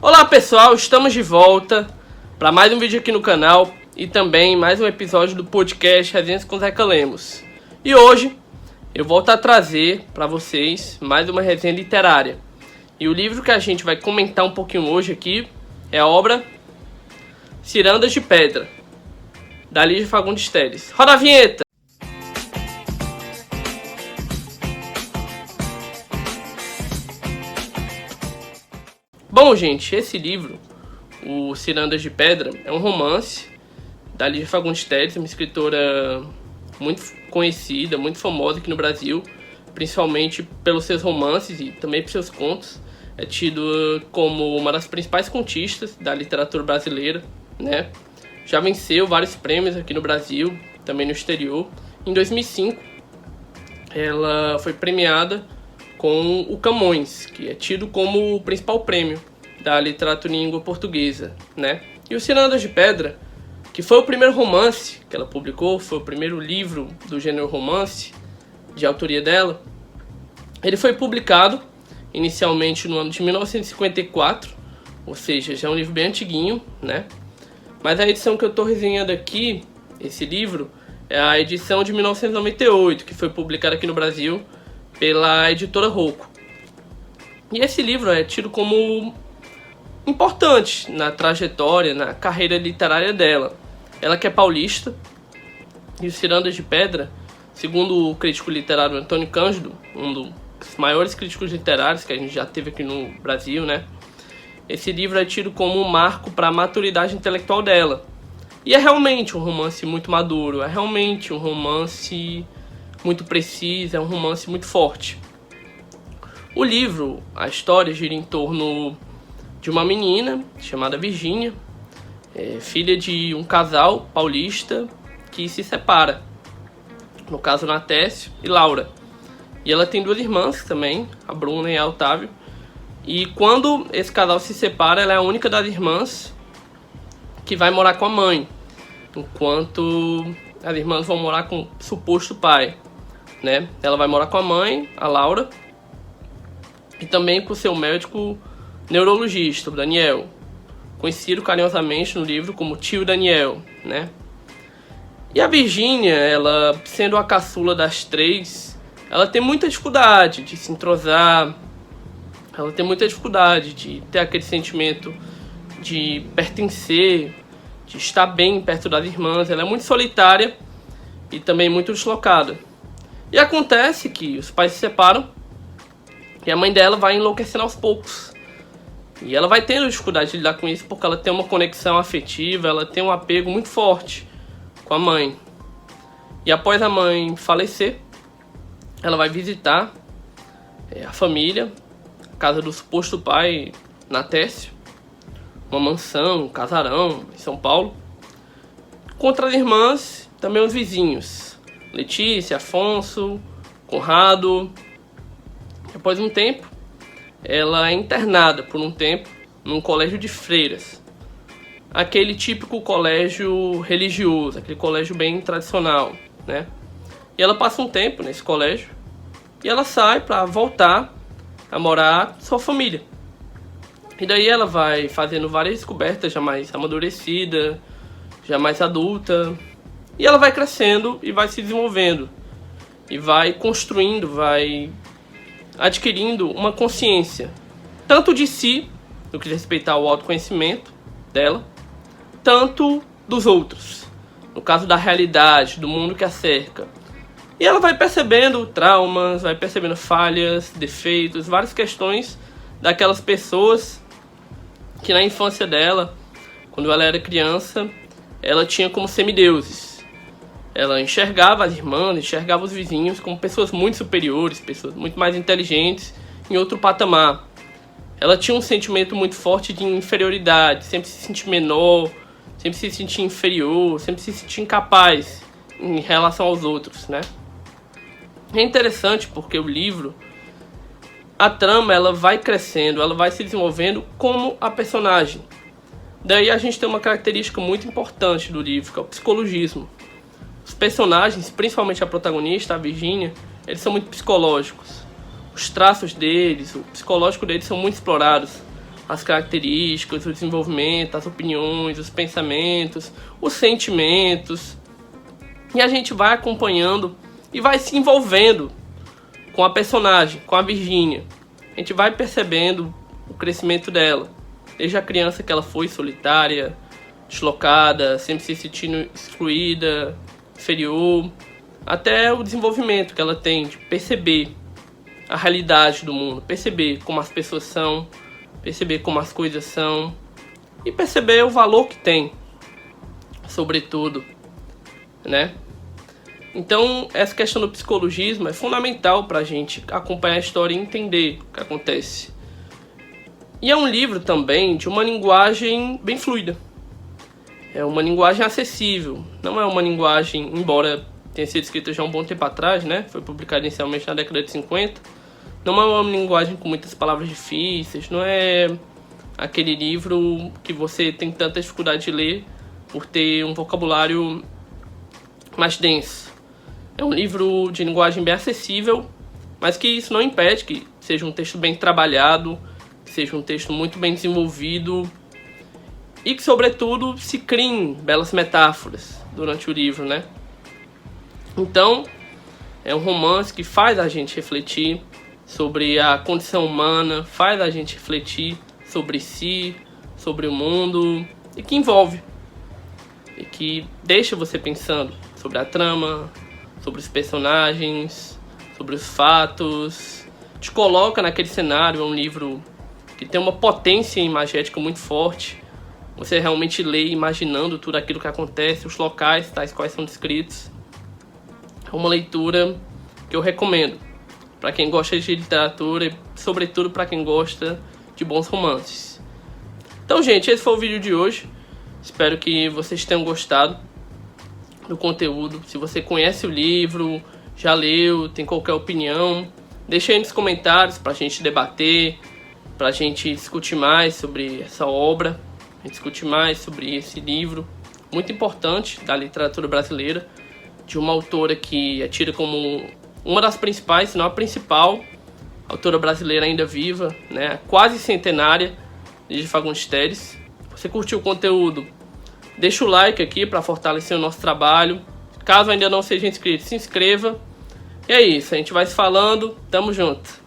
Olá pessoal, estamos de volta para mais um vídeo aqui no canal e também mais um episódio do podcast Resenhas com Zeca Lemos. E hoje eu volto a trazer para vocês mais uma resenha literária. E o livro que a gente vai comentar um pouquinho hoje aqui é a obra Cirandas de Pedra, da Lígia Fagundes Telles. Roda a vinheta! Bom, gente, esse livro, o Cirandas de Pedra, é um romance da Lígia Fagundes Telles, uma escritora muito conhecida, muito famosa aqui no Brasil, principalmente pelos seus romances e também pelos seus contos. É tido como uma das principais contistas da literatura brasileira, né? Já venceu vários prêmios aqui no Brasil, também no exterior. Em 2005, ela foi premiada com o Camões, que é tido como o principal prêmio da literatura em língua portuguesa, né? E o Cirandas de Pedra, que foi o primeiro romance que ela publicou, foi o primeiro livro do gênero romance, de autoria dela, ele foi publicado inicialmente no ano de 1954, ou seja, já é um livro bem antiguinho, né? Mas a edição que eu estou resenhando aqui, esse livro, é a edição de 1998, que foi publicada aqui no Brasil pela editora Rocco. E esse livro é tido como importante na trajetória, na carreira literária dela. Ela que é paulista, e o Cirandas de Pedra, segundo o crítico literário Antônio Cândido, um dos maiores críticos literários que a gente já teve aqui no Brasil, né? Esse livro é tido como um marco para a maturidade intelectual dela. E é realmente um romance muito maduro, é realmente um romance muito preciso, é um romance muito forte. O livro, a história gira em torno de uma menina chamada Virgínia, filha de um casal paulista que se separa, no caso Natécio e Laura. E ela tem duas irmãs também, a Bruna e a Otávio. E quando esse casal se separa, ela é a única das irmãs que vai morar com a mãe, enquanto as irmãs vão morar com o suposto pai, né? Ela vai morar com a mãe, a Laura, e também com o seu médico neurologista, o Daniel, conhecido carinhosamente no livro como Tio Daniel, né? E a Virgínia, ela sendo a caçula das três, ela tem muita dificuldade de se entrosar, ela tem muita dificuldade de ter aquele sentimento de pertencer, de estar bem perto das irmãs. Ela é muito solitária e também muito deslocada. E acontece que os pais se separam e a mãe dela vai enlouquecendo aos poucos. E ela vai tendo dificuldade de lidar com isso porque ela tem uma conexão afetiva, ela tem um apego muito forte com a mãe. E após a mãe falecer, ela vai visitar a família, a casa do suposto pai, Natécio, uma mansão, um casarão em São Paulo, contra as irmãs, também os vizinhos, Letícia, Afonso, Conrado. Após um tempo, ela é internada por um tempo num colégio de freiras, aquele típico colégio religioso, aquele colégio bem tradicional, né? E ela passa um tempo nesse colégio e ela sai para voltar a morar com sua família. E daí ela vai fazendo várias descobertas, já mais amadurecida, já mais adulta. E ela vai crescendo e vai se desenvolvendo. E vai construindo, vai adquirindo uma consciência, tanto de si, no que diz respeito ao autoconhecimento dela, tanto dos outros, no caso da realidade, do mundo que a cerca. E ela vai percebendo traumas, vai percebendo falhas, defeitos, várias questões daquelas pessoas que na infância dela, quando ela era criança, ela tinha como semideuses. Ela enxergava as irmãs, enxergava os vizinhos como pessoas muito superiores, pessoas muito mais inteligentes, em outro patamar. Ela tinha um sentimento muito forte de inferioridade, sempre se sentir menor, sempre se sentir inferior, sempre se sentir incapaz em relação aos outros, né? É interessante porque o livro, a trama, ela vai crescendo, ela vai se desenvolvendo como a personagem. Daí a gente tem uma característica muito importante do livro, que é o psicologismo. Os personagens, principalmente a protagonista, a Virgínia, eles são muito psicológicos. Os traços deles, o psicológico deles são muito explorados. as características, o desenvolvimento, as opiniões, os pensamentos, os sentimentos. E a gente vai acompanhando e vai se envolvendo com a personagem, com a Virginia. A gente vai percebendo o crescimento dela. Desde a criança que ela foi solitária, deslocada, sempre se sentindo excluída, inferior, até o desenvolvimento que ela tem de perceber a realidade do mundo, perceber como as pessoas são, perceber como as coisas são e perceber o valor que tem, sobretudo, né? Então, essa questão do psicologismo é fundamental para a gente acompanhar a história e entender o que acontece. E é um livro também de uma linguagem bem fluida. É uma linguagem acessível, não é uma linguagem, embora tenha sido escrita já há um bom tempo atrás, né? Foi publicado inicialmente na década de 50. Não é uma linguagem com muitas palavras difíceis, não é aquele livro que você tem tanta dificuldade de ler por ter um vocabulário mais denso. É um livro de linguagem bem acessível, mas que isso não impede que seja um texto bem trabalhado, que seja um texto muito bem desenvolvido e que, sobretudo, se criem belas metáforas durante o livro, né? Então, é um romance que faz a gente refletir sobre a condição humana, faz a gente refletir sobre si, sobre o mundo, e que envolve, e que deixa você pensando sobre a trama, sobre os personagens, sobre os fatos, te coloca naquele cenário. É um livro que tem uma potência imagética muito forte. Você realmente lê imaginando tudo aquilo que acontece, os locais tais quais são descritos. É uma leitura que eu recomendo para quem gosta de literatura e, sobretudo, para quem gosta de bons romances. Então, gente, esse foi o vídeo de hoje. Espero que vocês tenham gostado do conteúdo. Se você conhece o livro, já leu, tem qualquer opinião, deixa aí nos comentários para a gente debater, para a gente discutir mais sobre essa obra, discutir mais sobre esse livro muito importante da literatura brasileira, de uma autora que é tida como uma das principais, se não a principal autora brasileira ainda viva, né, quase centenária, de Fagundes Telles. Se você curtiu o conteúdo, deixa o like aqui para fortalecer o nosso trabalho. Caso ainda não seja inscrito, se inscreva. E é isso, a gente vai se falando. Tamo junto.